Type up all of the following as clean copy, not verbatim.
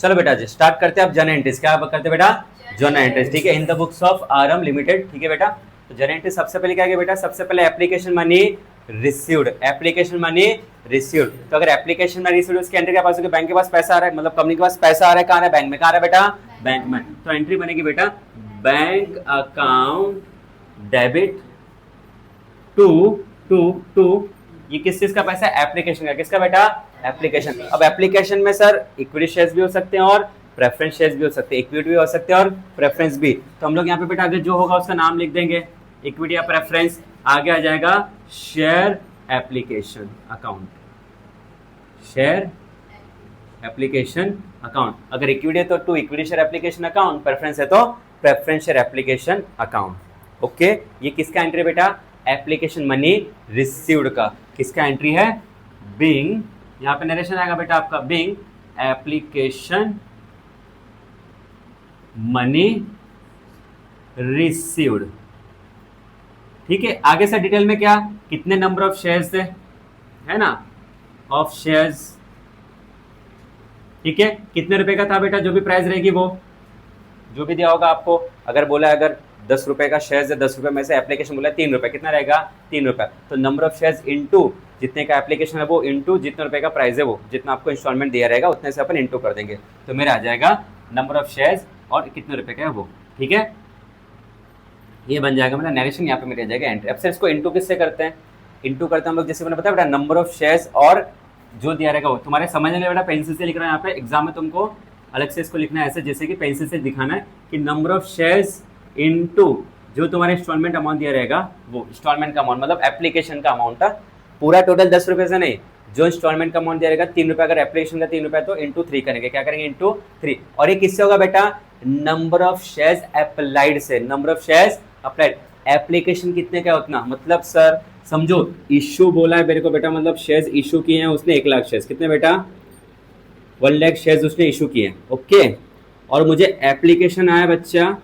चलो बेटा जी स्टार्ट करते हैं अब जर्नल एंट्रीज। क्या करते हैं बेटा? Journal entries. ठीक है, in the books of RM limited. ठीक है बेटा, तो जर्नल एंट्री सबसे पहले क्या है बेटा? सबसे पहले application money received, application money received. तो अगर एप्लीकेशन मनी रिसीव्ड उसकी एंट्री क्या पास होगी? बैंक के पास पैसा आ रहा है, मतलब कंपनी के पास पैसा आ रहा है, कहाँ है? बैंक में। कहाँ है बेटा? बैंक में। तो एंट्री बनेगी बेटा bank account debit to to to, ये किस चीज का पैसा है? एप्लीकेशन का। किसका बेटा? एप्लीकेशन। अब एप्लीकेशन में सर इक्विटी शेयर्स भी हो सकते हैं और प्रेफरेंस शेयर्स भी हो सकते हैं, इक्विटी भी हो सकते हैं और प्रेफरेंस भी। तो हम लोग यहाँ पे बेटा आगे जो होगा उसका नाम लिख देंगे, इक्विटी या प्रेफरेंस। आगे आ जाएगा share application account, share application account. अगर इक्विटी है तो to equity share application account, preference है तो preference share application account. Okay, ये किसका एंट्री बेटा? एप्लीकेशन मनी रिसीव्ड का। किसका एंट्री है? बीइंग, यहाँ पे नरेशन आएगा बेटा आपका, बीइंग एप्लीकेशन मनी रिसीव्ड। ठीक है, आगे से डिटेल में क्या, कितने नंबर ऑफ शेयर्स थे, है ना, ऑफ शेयर्स। ठीक है, कितने रुपए का था बेटा? जो भी प्राइस रहेगी वो जो भी दिया होगा आपको। अगर बोला अगर 10 रुपए का शेयर्स है, 10 रुपए में से एप्लीकेशन बोला 3 रुपए, कितना रहेगा? 3 रुपए। तो नंबर ऑफ शेयर्स इनटू जितने का एप्लीकेशन है वो, इनटू जितने रुपए का प्राइस है वो, जितना आपको इंस्टॉलमेंट दिया रहेगा उतने से अपन इनटू कर देंगे। तो मेरा आ जाएगा नंबर ऑफ शेयर्स और कितने रुपए का है वो। ठीक है, ये बन जाएगा मेरा नरेशन, यहाँ पे मेरे आ जाएगा एंट्री। अब सर इसको इनटू किससे करते हैं? इनटू करते हैं हम लोग, जैसे मैंने बताया बेटा नंबर ऑफ शेयर्स और जो दिया रहेगा वो। तुम्हारे समझने के लिए बेटा पेंसिल से लिख रहा है, यहाँ पे एग्जाम में तुमको अलग से इसको लिखना है ऐसे, जैसे कि पेंसिल से दिखाना है कि नंबर ऑफ शेयर्स इनटू जो तुम्हारे इंस्टॉलमेंट अमाउंट दिया रहेगा वो, इंस्टॉलमेंट का अमाउंट मतलब एप्लीकेशन का अमाउंट था। पूरा टोटल 10 रुपए से नहीं, जो इंस्टॉलमेंट का अमाउंट दिया रहेगा 3 रुपए, अगर एप्लीकेशन का 3 रुपए तो इंटू 3 करेंगे। क्या करेंगे? इंटू 3। और ये किससे होगा बेटा? नंबर ऑफ शेयर्स अप्लाइड से। Number of shares applied, application कितने का उतना, मतलब सर समझो इश्यू बोला है मेरे को बेटा, मतलब शेयर्स इशू किए हैं उसने 1 लाख शेयर्स, कितने बेटा? 1 लाख शेयर्स उसने इशू किए हैं। ओके, और मुझे एप्लीकेशन आया बच्चा,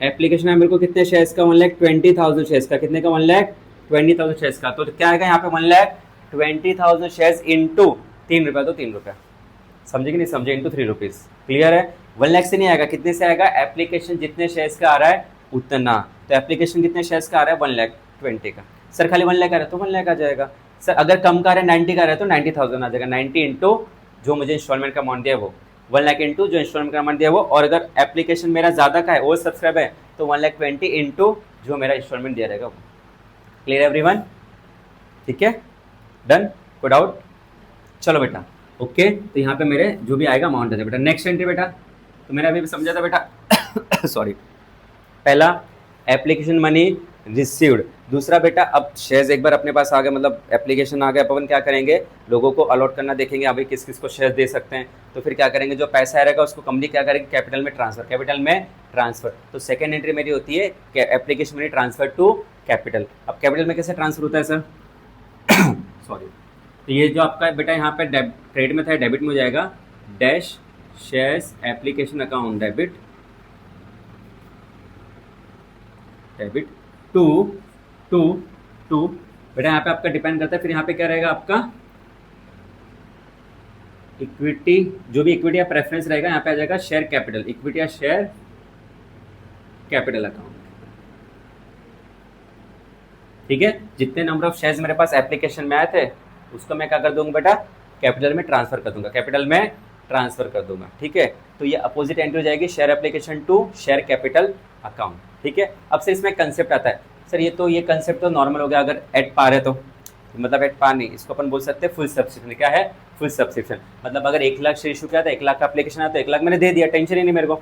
एप्लीकेशन आया मेरे को कितने शेयर्स का? 1,20,000 शेयर्स का। कितने का? 1,20,000 शेयर्स का। तो क्या आएगा यहाँ पे? 1,20,000 शेयर्स इंटू 3 रुपए, तो 3 रुपए। समझे कि नहीं समझे? Into 3 rupees. क्लियर है? 1 लाख से नहीं आएगा, कितने से आएगा? एप्लीकेशन जितने शेयर्स का आ रहा है उतना। तो एप्लीकेशन कितने शेयर्स का आ रहा है? 1,20,000 का। सर खाली 1 लाख आ रहा है तो 1 लाख आ जाएगा। सर अगर कम का आ रहा है 90 का आ रहा है तो 90,000 आ जाएगा। 90 इंटू जो मुझे इंस्टॉलमेंट का अमाउंट दिया है वो, 1 लाख इंटू जो इंस्टॉलमेंट का अमाउंट दिया है वो। और अगर एप्लीकेशन मेरा ज़्यादा का है, ओवर सब्सक्राइब है, तो 1,20,000 इंटू जो मेरा इंस्टॉलमेंट दिया रहेगा वो। Clear everyone? ठीक है, डन, कोई डाउट? चलो बेटा ओके, तो यहाँ पे मेरे जो भी आएगा अमाउंट है बेटा। नेक्स्ट एंट्री बेटा, तो मैंने अभी समझा था बेटा सॉरी, पहला एप्लीकेशन मनी रिसीव्ड, दूसरा बेटा अब शेयर्स एक बार अपने पास आ गए, मतलब एप्लीकेशन आ गया, अपन क्या करेंगे, लोगों को अलॉट करना देखेंगे अभी किस किस को शेयर्स दे सकते हैं। तो फिर क्या करेंगे, जो पैसा आएगा उसको कंपनी क्या करेगी, कैपिटल में ट्रांसफर, कैपिटल में ट्रांसफर। तो सेकंड एंट्री मेरी होती है application money transfer to capital. अब कैपिटल में कैसे ट्रांसफर होता है सर सॉरी, तो ये जो आपका बेटा यहाँ पे क्रेडिट में था, डेबिट में हो जाएगा, dash shares application account debit, debit to to to बेटा यहाँ पे आपका डिपेंड करता है। फिर यहाँ पे क्या रहेगा आपका इक्विटी, जो भी इक्विटी या प्रेफरेंस रहेगा यहाँ पे आ जाएगा शेयर कैपिटल, इक्विटी या शेयर कैपिटल अकाउंट। ठीक है, जितने नंबर ऑफ शेयर्स मेरे पास एप्लीकेशन में आए थे उसको मैं क्या कर दूंगा बेटा, कैपिटल में ट्रांसफर कर दूंगा, कैपिटल में ट्रांसफर कर दूंगा। ठीक है, तो ये अपोजिट एंट्री हो जाएगी share application to share capital account. ठीक है, अब से इसमें कंसेप्ट आता है सर, ये कंसेप्ट तो नॉर्मल हो गया, अगर एट पार है तो मतलब एट पार नहीं, इसको अपन बोल सकते हैं फुल सब्सक्रिप्शन। क्या है फुल सब्सक्रिप्शन, मतलब अगर 1 लाख शेयर इशू किया था, 1 लाख का एप्लीकेशन आया तो 1 लाख मैंने दे दिया, टेंशन ही नहीं मेरे को।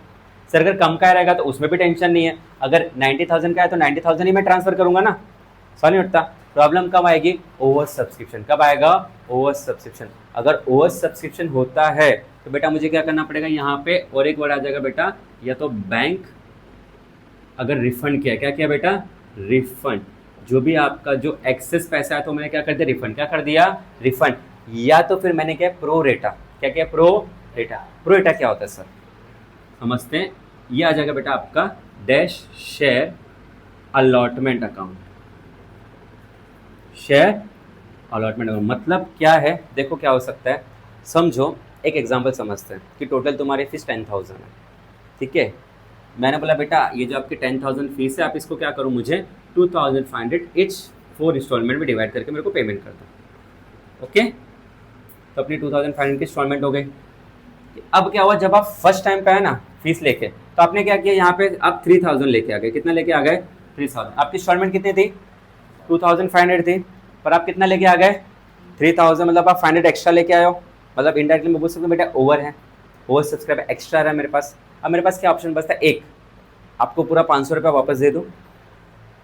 सर अगर कम का रहेगा तो उसमें भी टेंशन नहीं है, अगर 90,000 का है तो 90,000 ही मैं ट्रांसफर करूंगा ना, सवाल नहीं उठता। प्रॉब्लम कब आएगी, ओवर सब्सक्रिप्शन। कब आएगा, ओवर सब्सक्रिप्शन। अगर ओवर सब्सक्रिप्शन होता है तो बेटा मुझे क्या करना पड़ेगा, यहाँ पे और एक वर्ड आ जाएगा बेटा, या तो बैंक अगर रिफंड किया, क्या किया बेटा, रिफंड, जो भी आपका जो एक्सेस पैसा है तो मैंने क्या कर दिया, रिफंड, क्या कर दिया, रिफंड। या तो फिर मैंने क्या, प्रो रेटा, क्या किया, प्रो रेटा। प्रो रेटा क्या होता है सर, समझते हैं। ये आ जाएगा बेटा आपका dash share allotment account, share allotment account मतलब क्या है, देखो क्या हो सकता है, समझो एक एग्जाम्पल समझते हैं कि टोटल तुम्हारी फीस 10,000 है, ठीक है। मैंने बोला बेटा ये जो आपकी 10,000 फीस है आप इसको क्या करो, मुझे 2,500 इच 4 इंस्टॉलमेंट में डिवाइड करके मेरे को पेमेंट कर दो, ओके। तो अपनी 2,500 की इंस्टॉलमेंट हो गई। अब क्या हुआ, जब आप फर्स्ट टाइम पे आए ना फीस लेके, तो आपने क्या किया, यहाँ पे आप 3,000 लेके आ गए। कितना लेके आ गए, 3,000। आपकी इंस्टॉलमेंट कितनी थी, 2,500 थी, पर आप कितना लेके आ गए, 3,000। मतलब आप 500 एक्स्ट्रा लेके आए हो, मतलब इनडायरेक्टली मैं बोल सकता हूँ बेटा ओवर है, ओवर सब्सक्राइबर एक्स्ट्रा है मेरे पास। अब मेरे पास क्या ऑप्शन बचता है, एक, आपको पूरा 500 रुपये वापस दे दूँ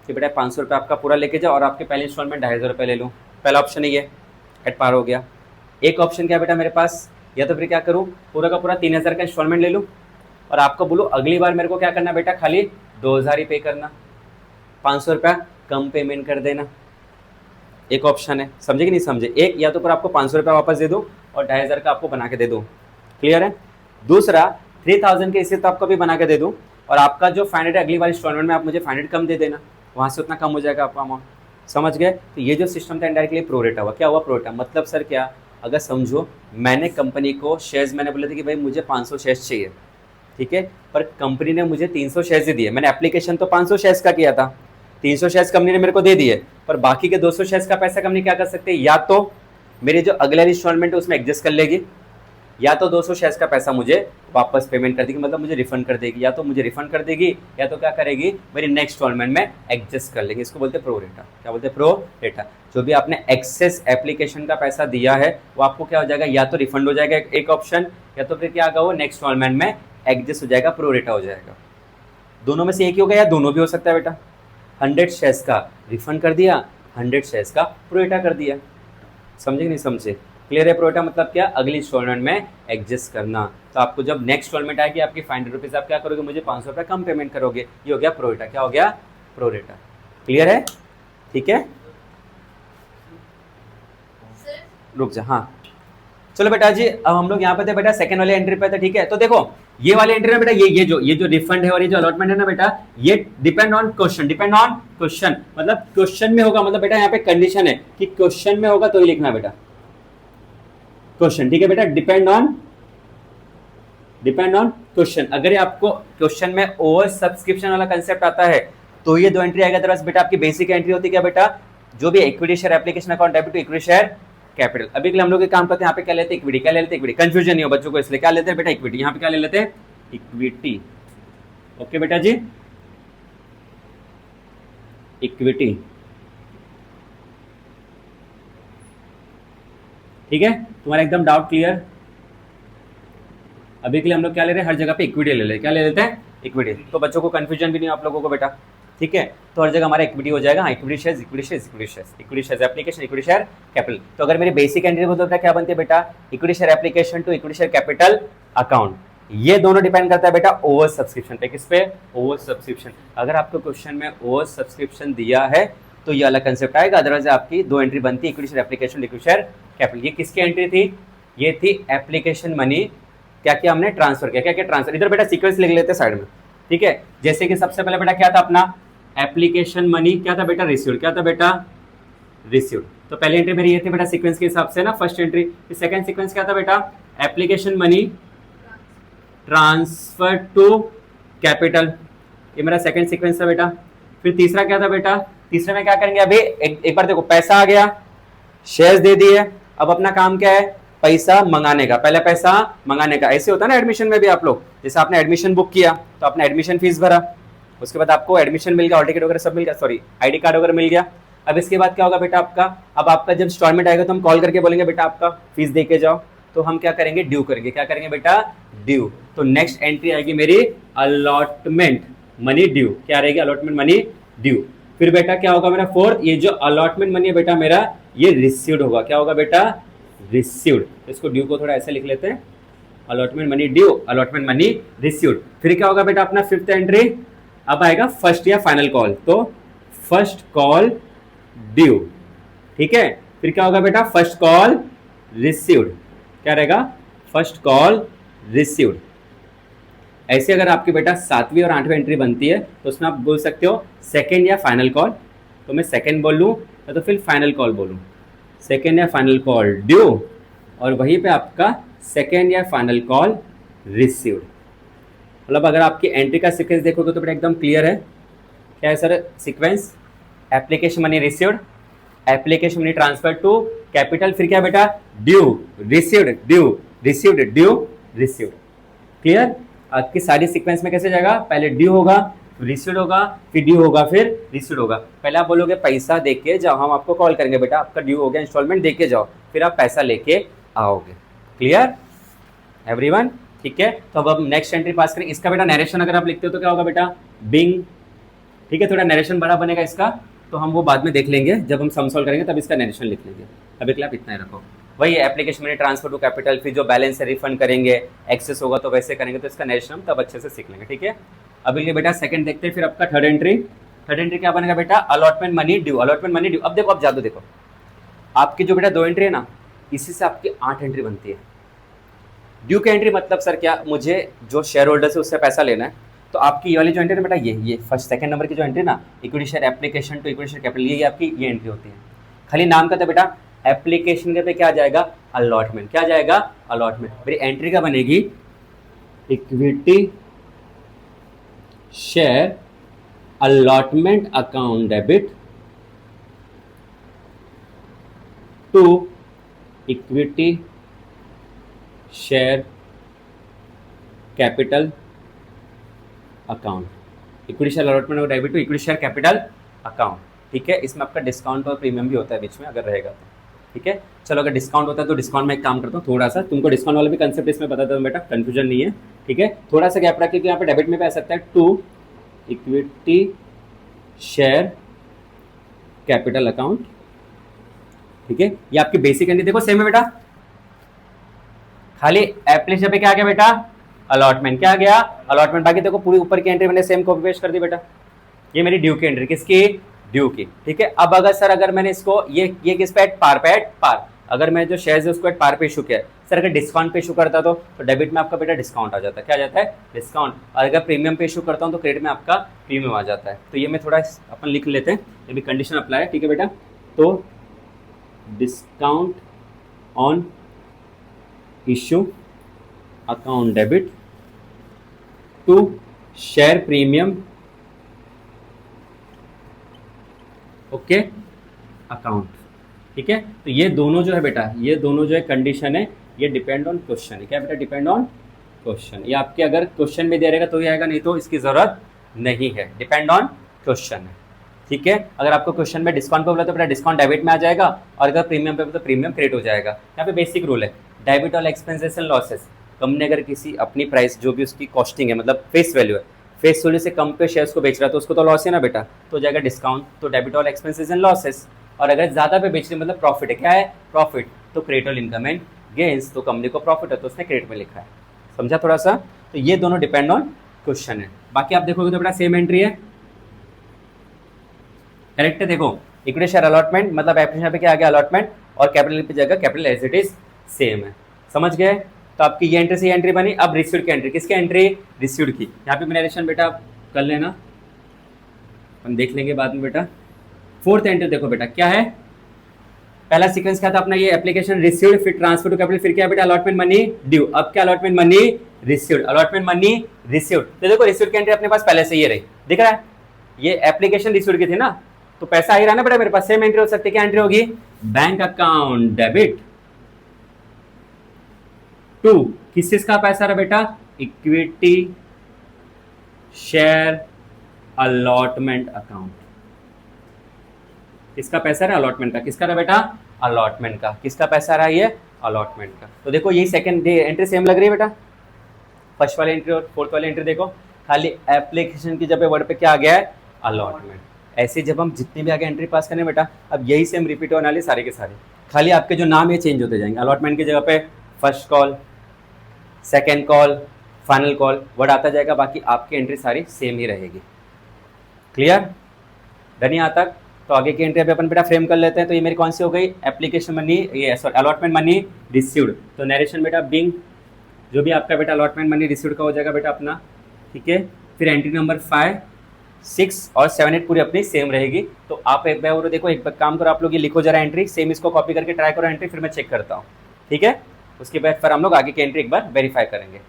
कि बेटा 500 रुपये आपका पूरा लेके जाओ और आपके पहले इंस्टॉलमेंट 2,500 रुपये ले लूँ। पहला ऑप्शन है ये, एट पार हो गया। एक ऑप्शन क्या बेटा मेरे पास, या तो फिर क्या करूँ, पूरा का पूरा 3,000 का इंस्टॉलमेंट ले लूँ और आपको बोलूँ अगली बार मेरे को क्या करना बेटा, खाली 2,000 ही पे करना, 500 रुपया कम पेमेंट कर देना। एक ऑप्शन है, समझे कि नहीं समझे। एक, या तो फिर आपको 500 रुपया वापस दे दूँ और 2,500 का आपको बना के दे दूँ, क्लियर है। दूसरा 3,000 के इसे तो आपको भी बना के दे दूँ और आपका जो 500 है अगली बार इंस्टॉलमेंट में आप मुझे 500 कम दे देना, वहाँ से उतना कम हो जाएगा आपका अमाउंट, समझ गए। तो ये जो सिस्टम था इनडायरेक्टली प्रोरेटा हुआ। क्या हुआ, प्रोरेटा मतलब सर क्या, अगर समझो मैंने कंपनी को शेयर्स, मैंने बोले थे कि भाई मुझे 500 शेयर्स चाहिए, ठीक है, पर कंपनी ने मुझे 300 शेयर्स ही दिए। मैंने एप्लीकेशन तो 500 शेयर्स का किया था, 300 शेयर्स कंपनी ने मेरे को दे दिए, पर बाकी के 200 शेयर्स का पैसा कंपनी क्या कर सकती है, या तो मेरे जो अगला इंस्टॉलमेंट है उसमें एडजस्ट कर लेगी, या तो 200 शेयर्स का पैसा मुझे वापस पेमेंट कर देगी, मतलब मुझे रिफंड कर देगी, या तो मुझे रिफंड कर देगी, या तो क्या करेगी, मेरी नेक्स्ट इंस्टॉलमेंट में एडजस्ट कर लेंगे। इसको बोलते हैं प्रो रेटा। क्या बोलते हैं, प्रो रेटा। जो भी आपने एक्सेस एप्लीकेशन का पैसा दिया है वो आपको क्या हो जाएगा, या तो रिफंड हो जाएगा एक ऑप्शन, या तो फिर क्या होगा, वो नेक्स्ट इंस्टॉलमेंट में एडजस्ट हो जाएगा, प्रो रेटा हो जाएगा। दोनों में से एक ही होगा या दोनों भी हो सकता है बेटा। 100 शेयर्स का रिफंड कर दिया, 100 शेयर्स का प्रो रेटा कर दिया, समझे कि नहीं समझे। क्लियर है। प्रोरेटा मतलब क्या, अगली इंस्टॉलमेंट में एडजस्ट करना। तो आपको जब नेक्स्ट इंस्टॉलमेंट आएगी आपकी 500 रुपीज़, आप क्या करोगे, मुझे 500 रुपये कम पेमेंट करोगे। ये हो गया प्रोरेटा। क्या हो गया, प्रोरेटा। क्लियर है, ठीक है। रुक जा, हाँ चलो बेटा जी, अब हम लोग यहाँ पे थे बेटा सेकंड वाले एंट्री पे थे, ठीक है। तो देखो ये वाली एंट्री ना बेटा, ये जो रिफंड है और ये जो अलॉटमेंट है ना बेटा, ये depend on question, depend on question. मतलब क्वेश्चन में होगा, मतलब बेटा यहाँ पे कंडीशन है कि क्वेश्चन में होगा तो ही लिखना बेटा क्वेश्चन, ठीक है बेटा। Depend on question. अगर आपको क्वेश्चन में ओवर सब्सक्रिप्शन वाला कंसेप्ट आता है तो ये दो एंट्री आएगा, अदरवाइज बेटा आपकी बेसिक एंट्री होती है क्या बेटा, जो भी equity share application account debit to equity share capital. अभी के लिए हम लोग काम करते हैं, यहाँ पे क्या लेते हैं, इक्विटी। क्या लेते हैं, इक्विटी। कंफ्यूजन नहीं हो बच्चों को, इसलिए क्या लेते हैं बेटा, इक्विटी। यहाँ पे क्या ले लेते हैं, इक्विटी। ओके बेटा जी, इक्विटी, ठीक है। तुम्हारा एकदम डाउट क्लियर। अभी के लिए हम लोग क्या ले रहे हैं, हर जगह पे इक्विटी ले लेते हैं। क्या ले लेते हैं, इक्विटी। तो बच्चों को कंफ्यूजन भी नहीं आप लोगों को बेटा, ठीक है। तो हर जगह हमारा इक्विटी हो जाएगा। हाँ, equity shares, equity shares, equity shares, equity shares application, equity share capital. तो अगर मेरी बेसिक एंट्री होता है क्या बनती है बेटा, equity share application to equity share capital account. ये दोनों डिपेंड करता है बेटा ओवर सब्सक्रिप्शन पे। किस पे, ओवर सब्सक्रिप्शन। अगर आपको क्वेश्चन में ओवर सब्सक्रिप्शन दिया है तो ये अलग कंसेप्ट आएगा, अदरवाइज आपकी दो एंट्री बनती है, equity share application, equity share capital. ये किसकी एंट्री थी, ये थी एप्लीकेशन मनी। क्या किया हमने, ट्रांसफर किया। क्या क्या ट्रांसफर, इधर बेटा सीक्वेंस लिख लेते हैं साइड में, ठीक है। जैसे कि सबसे पहले बेटा क्या था अपना, एप्लीकेशन मनी क्या था बेटा, रिसीव्ड। क्या था बेटा, रिसीव्ड। तो पहली एंट्री मेरी ये थी बेटा सीक्वेंस के हिसाब से ना, फर्स्ट एंट्री। सेकंड सीक्वेंस क्या था बेटा, application money transfer to capital, ये मेरा सेकंड सीक्वेंस था बेटा। फिर तीसरा क्या था बेटा, तीसरे में क्या करेंगे, अभी एक बार देखो, पैसा आ गया, शेयर्स दे दिए, अब अपना काम क्या है, पैसा मंगाने का। पहले पैसा मंगाने का, ऐसे होता है ना एडमिशन में भी आप लोग, जैसे आपने एडमिशन बुक किया तो आपने एडमिशन फीस भरा, उसके बाद आपको एडमिशन मिल गया, हॉल टिकट वगैरह सब मिल गया, सॉरी आईडी कार्ड वगैरह मिल गया। अब इसके बाद क्या होगा बेटा आपका, अब आपका जब इंस्टॉलमेंट आएगा तो हम कॉल करके बोलेंगे बेटा आपका फीस दे के जाओ, तो हम क्या करेंगे, ड्यू करेंगे। क्या करेंगे बेटा, ड्यू। तो नेक्स्ट एंट्री आएगी मेरी अलॉटमेंट मनी ड्यू। क्या रहेगी, अलॉटमेंट मनी ड्यू। फिर बेटा क्या होगा मेरा फोर्थ, ये जो अलॉटमेंट मनी है बेटा मेरा, ये रिसीव्ड होगा। क्या होगा बेटा, रिसीव्ड। इसको ड्यू को थोड़ा ऐसे लिख लेते हैं, allotment money due, allotment money received. फिर क्या होगा बेटा अपना फिफ्थ एंट्री, अब आएगा फर्स्ट या फाइनल कॉल, तो फर्स्ट कॉल ड्यू, ठीक है। फिर क्या होगा बेटा, फर्स्ट कॉल रिसीव्ड। क्या रहेगा, फर्स्ट कॉल रिसीव्ड। ऐसे अगर आपकी बेटा 7वीं और 8वीं एंट्री बनती है तो उसमें आप बोल सकते हो सेकेंड या फाइनल कॉल, तो मैं सेकेंड बोल लूँ या तो फिर फाइनल कॉल बोलूँ, सेकेंड या फाइनल कॉल ड्यू, और वहीं पे आपका सेकेंड या फाइनल कॉल रिसीव्ड। मतलब अगर आपकी एंट्री का सीक्वेंस देखोगे तो बेटा एकदम क्लियर है। क्या है sir sequence? Application money received, application money transfer to capital, फिर क्या बेटा due received, due received, due received. Clear? आपकी सारी सीक्वेंस में कैसे जाएगा? पहले ड्यू होगा, रिसीव्ड होगा, फिर ड्यू होगा, फिर रिसीव्ड होगा। पहले आप बोलोगे पैसा दे के जाओ, हम आपको कॉल करेंगे बेटा आपका ड्यू हो गया, इंस्टॉलमेंट दे के जाओ, फिर आप पैसा लेके आओगे। Clear everyone? ठीक है, तो अब हम नेक्स्ट एंट्री पास करें। इसका बेटा नरेशन अगर आप लिखते हो तो क्या होगा बेटा? बिंग। ठीक है, थोड़ा नरेशन बड़ा बनेगा इसका, तो हम वो बाद में देख लेंगे, जब हम सम सॉल्व करेंगे तब इसका नरेशन लिख लेंगे। अभी के लिए आप इतना ही रखो। वही application money transfer to capital, फिर जो बैलेंस है रिफंड करेंगे, एक्सेस होगा तो वैसे करेंगे, तो इसका नरेशन हम तब अच्छे से सीख लेंगे। ठीक है, अभी लिए बेटा सेकंड देखते हैं, फिर आपका थर्ड एंट्री। थर्ड एंट्री क्या बनेगा बेटा? Allotment money due, allotment money due. अब देखो, अब जादू देखो, आपकी जो बेटा 2 एंट्री है ना, इसी से आपकी 8 एंट्री बनती है। ड्यू की एंट्री मतलब सर क्या, मुझे जो शेयर होल्डर से उससे पैसा लेना है, तो आपकी ये वाली जो एंट्री है बेटा, ये फर्स्ट सेकंड नंबर की जो एंट्री ना, equity share application to equity share capital, ये आपकी ये एंट्री होती है। खाली नाम का था बेटा, एप्लीकेशन के पे क्या जाएगा? अलॉटमेंट। क्या जाएगा? अलॉटमेंट। मेरी एंट्री क्या बनेगी? Equity share allotment account debit to equity share capital account, equity share allotment और debit to equity share capital account. ठीक है, इसमें आपका डिस्काउंट और प्रीमियम भी होता है बीच में अगर रहेगा तो। ठीक है, चलो अगर डिस्काउंट होता है तो डिस्काउंट में एक काम करता हूँ, थोड़ा सा तुमको डिस्काउंट वाला भी कंसेप्ट इसमें बता दूँ बेटा, कंफ्यूजन नहीं है। ठीक है, थोड़ा सा गैप रखिए, यहाँ पे डेबिट में भी आ सकता है, to equity share capital account. ठीक है, ये आपकी बेसिक एंट्री देखो सेम है बेटा, खाली एप्लीकेशन पे क्या आ गया बेटा? अलॉटमेंट। क्या आ गया? अलॉटमेंट। बाकी देखो पूरी ऊपर की एंट्री मैंने सेम कॉपी पेस्ट कर दी बेटा। ये मेरी ड्यू की एंट्री, किसकी? ड्यू की। ठीक है, अब अगर सर अगर मैंने इसको ये किस पे? पार पे, पार। अगर मैं जो शेयर्स है उसको एट पार पे इशू किया, सर अगर डिस्काउंट पे इशू करता तो डेबिट में आपका बेटा डिस्काउंट आ जाता है। क्या आ जाता है? डिस्काउंट। और अगर प्रीमियम पे इशू करता हूँ तो क्रेडिट में आपका प्रीमियम आ जाता है। तो ये मैं थोड़ा अपन लिख लेते हैं, ये भी कंडीशन अप्लाई है। ठीक है बेटा, तो discount on issue account debit to share premium okay account. ठीक है, तो ये दोनों जो है बेटा, ये दोनों जो है कंडीशन है, ये डिपेंड ऑन क्वेश्चन है। क्या बेटा? Depend on question. ये आपके अगर क्वेश्चन में दे रहेगा तो ही आएगा, नहीं तो इसकी जरूरत नहीं है। डिपेंड ऑन क्वेश्चन है। ठीक है, अगर आपको क्वेश्चन में डिस्काउंट पे बोला तो बेटा डिस्काउंट डेबिट में आ जाएगा, और अगर प्रीमियम पे तो प्रीमियम क्रेडिट हो जाएगा। यहाँ पे बेसिक रूल है, debit all expenses and losses. Company अगर किसी अपनी प्राइस जो भी उसकी कॉस्टिंग है, मतलब फेस वैल्यू है, फेस वैल्यू से कम पे शेयर्स को बेच रहा है तो उसको तो लॉस है ना बेटा, तो हो जाएगा डिस्काउंट, तो debit all expenses and losses. और अगर ज़्यादा पे बेच रही मतलब प्रॉफिट है, क्या है? प्रॉफिट, तो credit all income and gains, तो कंपनी को प्रॉफिट है तो उसने क्रेडिट में लिखा है। समझा थोड़ा सा? तो ये दोनों डिपेंड ऑन क्वेश्चन है। बाकी आप देखोगे तो बेटा सेम एंट्री है, करेक्ट है। देखो इक्विटी शेयर अलॉटमेंट मतलब एप्लीकेशन पे क्या आ गया? अलॉटमेंट, और कैपिटल पे जाएगा capital as it is same है। समझ गए? तो आपकी ये एंट्री से ये एंट्री बनी। अब रिसीव्ड की एंट्री, किसकी एंट्री? रिसीव्ड की। यहाँ पे नरेशन बेटा कर लेना, हम देख लेंगे बाद में बेटा। फोर्थ एंट्री देखो बेटा क्या है, पहला सीक्वेंस क्या था अपना? ये एप्लीकेशन रिसीव्ड, फिर ट्रांसफर टू कैपिटल, फिर क्या बेटा? Allotment money due. अब क्या? Allotment money received, allotment money received. तो देखो रिसीव्ड की एंट्री अपने पास पहले से ये रही, दिख रहा है? ये एप्लीकेशन रिसीव्ड की थी ना, तो पैसा आ ही रहा ना बेटा मेरे पास। सेम एंट्री हो सकती है, क्या एंट्री होगी? बैंक अकाउंट डेबिट टू, किस चीज का पैसा रहा बेटा? Equity share allotment account. किसका पैसा रहा? अलॉटमेंट का। किसका रहा बेटा? अलॉटमेंट का। किसका पैसा रहा? ये अलॉटमेंट का। तो देखो यही सेकंड एंट्री सेम लग रही है बेटा, फर्स्ट वाली एंट्री और फोर्थ वाली एंट्री देखो, खाली एप्लीकेशन की जब वर्ड पे क्या आ गया है? अलॉटमेंट। ऐसे जब हम जितनी भी आगे एंट्री पास करें बेटा, अब यही सेम रिपीट होने वाली सारे के सारे, खाली आपके जो नाम ये चेंज होते जाएंगे। अलॉटमेंट की जगह पे first call, second call, final call word आता जाएगा, बाकी आपकी एंट्री सारी सेम ही रहेगी। क्लियर? डन यहाँ तक? तो आगे की एंट्री अभी अपन बेटा फ्रेम कर लेते हैं। तो ये मेरी कौन सी हो गई? एप्लीकेशन मनी, ये सॉरी अलॉटमेंट मनी रिसीव्ड। तो नरेशन बेटा बिंग, जो भी आपका बेटा अलॉटमेंट मनी रिसीव्ड का हो जाएगा बेटा अपना। ठीक है, फिर एंट्री नंबर 5, 6 और 7, 8 पूरी अपनी सेम रहेगी। तो आप एक बार देखो, एक काम करो आप लोग, ये लिखो जरा एंट्री सेम, इसको कॉपी करके ट्राई करो एंट्री, फिर मैं चेक करता हूँ। ठीक है, उसके बाद फिर हम लोग आगे की एंट्री एक बार वेरीफाई करेंगे।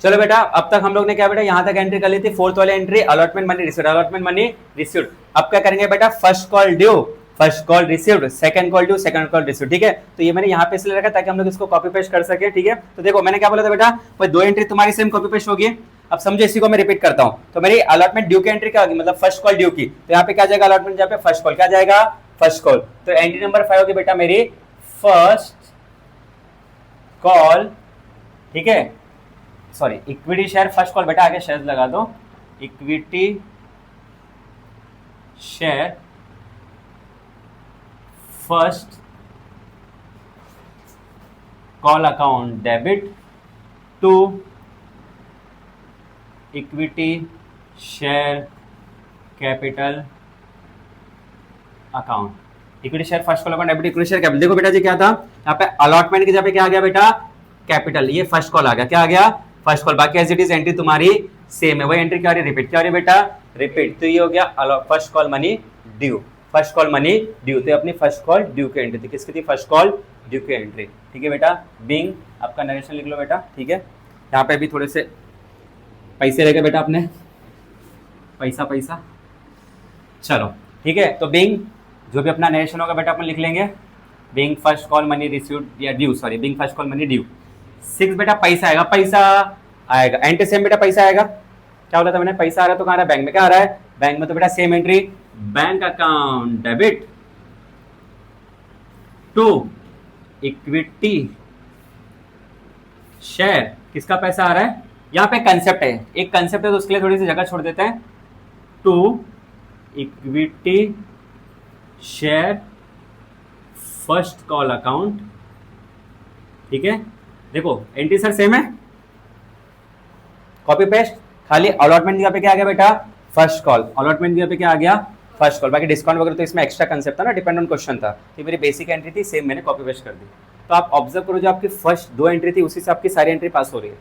चलो बेटा, अब तक हम लोग ने क्या बेटा यहाँ तक एंट्री कर ली थी। फोर्थ वाली entry allotment money received, allotment money received. अब क्या करेंगे बेटा, first call due, first call received, second call due, second call received. ठीक है, तो ये मैंने यहाँ पे इसलिए रखा ताकि हम लोग इसको कॉपी पेस्ट कर सके। ठीक है, तो देखो मैंने क्या बोला था बेटा, भाई दो एंट्री तुम्हारी सेम कॉपी पेस्ट होगी। अब समझो, इसी को मैं रिपीट करता हूँ। तो मेरी अलॉटमेंट ड्यू की एंट्री क्या होगी, मतलब फर्स्ट कॉल ड्यू की, तो यहाँ पे क्या जाएगा अलॉटमेंट, जहाँ पे फर्स्ट कॉल क्या जाएगा, फर्स्ट कॉल। तो एंट्री नंबर 5 होगी बेटा मेरी फर्स्ट कॉल। ठीक है, sorry equity share first call बेटा, आगे शेयर लगा दो, equity share first call account debit to equity share capital account. Equity share first call account debit equity share capital. देखो बेटा जी क्या था यहाँ पे, अलॉटमेंट की जगह पे क्या आ गया बेटा, कैपिटल। ये फर्स्ट कॉल आ गया, क्या आ गया, फर्स्ट कॉल। बाकी एज इट इज एंट्री तुम्हारी सेम है, वही एंट्री क्या आ रही है, रिपीट। क्या आ रही है बेटा, रिपीट। तो ये हो गया first call money due, first call money due. तो अपनी फर्स्ट कॉल ड्यू की एंट्री थी, किसकी थी, फर्स्ट कॉल ड्यू की एंट्री। ठीक है बेटा, बीइंग आपका नरेशन लिख लो बेटा। ठीक है, यहाँ पे भी थोड़े से पैसे रहेगा बेटा अपने, पैसा पैसा। चलो ठीक है, तो बीइंग जो भी अपना नरेशन होगा बेटा अपन लिख लेंगे, being first call money received या due, sorry being first call money due. 6 बेटा पैसा आएगा, पैसा आएगा एंट्री सेम बेटा, पैसा आएगा। क्या बोला था मैंने, पैसा आ रहा है तो कहाँ आ रहा है, बैंक में। क्या आ रहा है, बैंक में। तो बेटा same entry, bank account debit to equity share, किसका पैसा आ रहा है, यहाँ पे कंसेप्ट है, एक कंसेप्ट है तो उसके लिए थोड़ी सी जगह छोड़ देते हैं। To equity share first call account. ठीक है, देखो एंट्री सर सेम है, कॉपी पेस्ट, खाली अलॉटमेंट जगह पे क्या आ गया बेटा, फर्स्ट कॉल। अलॉटमेंट जगह पे क्या आ गया, फर्स्ट कॉल। बाकी डिस्काउंट वगैरह तो इसमें एक्स्ट्रा कंसेप्ट था ना, डिपेंड ऑन क्वेश्चन था। तो मेरी बेसिक एंट्री थी सेम, मैंने कॉपी पेस्ट कर दी। तो आप ऑब्जर्व करो, जो आपकी फर्स्ट 2 एंट्री थी उसी से आपकी सारी एंट्री पास हो रही है।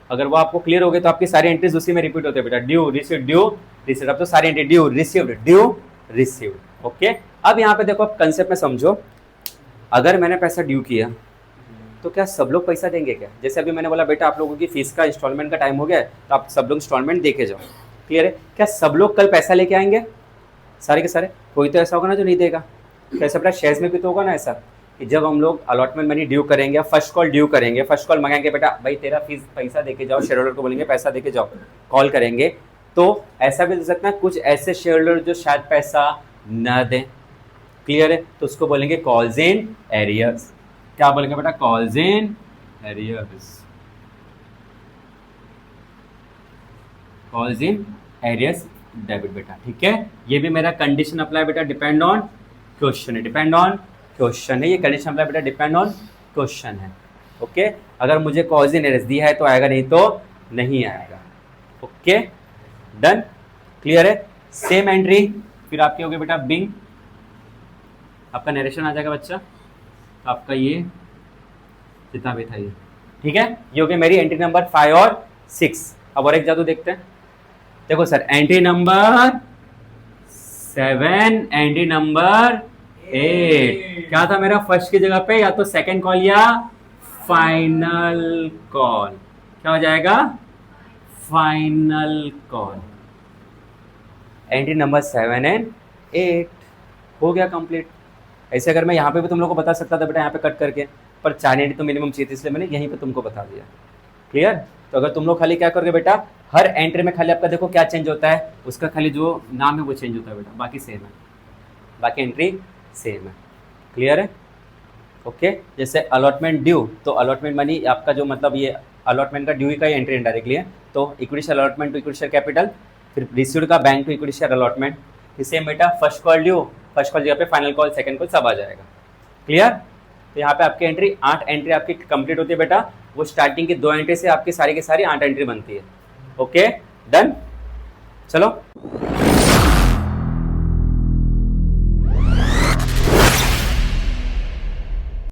अगर वो आपको क्लियर हो गए तो आपकी सारी एंट्रीज उसी में रिपीट होते हैं बेटा, ड्यू रिसीव्ड ड्यू रिसीव्ड। अब तो सारी entry due received due received. Okay, अब यहाँ पे देखो, अब कंसेप्ट में समझो, अगर मैंने पैसा ड्यू किया तो क्या सब लोग पैसा देंगे क्या। जैसे अभी मैंने बोला बेटा आप लोगों की फीस का इंस्टॉलमेंट का टाइम हो गया है, तो आप सब लोग इंस्टॉलमेंट देके जाओ। क्लियर है, क्या सब लोग कल पैसा लेके आएंगे, सारे के सारे। कोई तो ऐसा होगा ना जो नहीं देगा। कैसे बेटा, शेयर्स में भी तो होगा ना ऐसा कि जब हम लोग अलॉटमेंट मनी ड्यू करेंगे, फर्स्ट कॉल ड्यू करेंगे, फर्स्ट कॉल मंगाएंगे बेटा, भाई तेरा फीस पैसा देके जाओ, शेयर होल्डर को बोलेंगे पैसा देके जाओ, कॉल करेंगे। तो ऐसा भी हो सकता है कुछ ऐसे शेयर होल्डर जो शायद पैसा न दें। क्लियर है, तो उसको बोलेंगे कॉल्स इन एरियर्स। क्या बोलेंगे बेटा, calls in arrears, calls in arrears debit बेटा। ठीक है, ये भी मेरा कंडीशन अप्लाई बेटा, डिपेंड ऑन क्वेश्चन है, डिपेंड ऑन क्वेश्चन है। ये कंडीशन अप्लाई बेटा डिपेंड ऑन क्वेश्चन है। ओके, अगर मुझे कॉज इन एरियर्स दिया है तो आएगा, नहीं तो नहीं आएगा। ओके डन, क्लियर है। सेम एंट्री फिर आपकी होगी बेटा बिंग, आपका नरेशन आ जाएगा बच्चा, आपका ये जितना भी था ये। ठीक है, ये हो गई मेरी एंट्री नंबर 5 और 6। अब और एक जादू देखते हैं। देखो sir, entry number 7, entry number 8 क्या था मेरा, फर्स्ट की जगह पे या तो सेकंड कॉल या फाइनल कॉल। क्या हो जाएगा, final call. Entry number 7 and 8 हो गया कंप्लीट। ऐसे अगर मैं यहाँ पे भी तुम लोग को बता सकता था बेटा, यहाँ पे कट करके, पर 4 एंट्री तो मिनिमम चाहिए थी, इसलिए मैंने यहीं पे तुमको बता दिया। क्लियर, तो अगर तुम लोग खाली क्या करोगे बेटा, हर एंट्री में खाली आपका देखो क्या चेंज होता है, उसका खाली जो नाम है वो चेंज होता है बेटा, बाकी सेम है, बाकी एंट्री सेम है। क्लियर है, ओके। जैसे अलॉटमेंट ड्यू, तो अलॉटमेंट मनी आपका जो मतलब ये अलॉटमेंट का ड्यू का ही एंट्री इनडायरेक्टली है, तो equity share allotment to equity share capital, फिर रिसीव्ड का bank to equity share allotment. Same बेटा, first call due, first call जगह पे फाइनल कॉल, सेकंड कॉल सब आ जाएगा। क्लियर, तो यहाँ पे आपकी एंट्री 8 एंट्री आपकी कंप्लीट होती है बेटा। वो स्टार्टिंग की 2 एंट्री से आपकी सारी की सारी 8 एंट्री बनती है। ओके डन, चलो।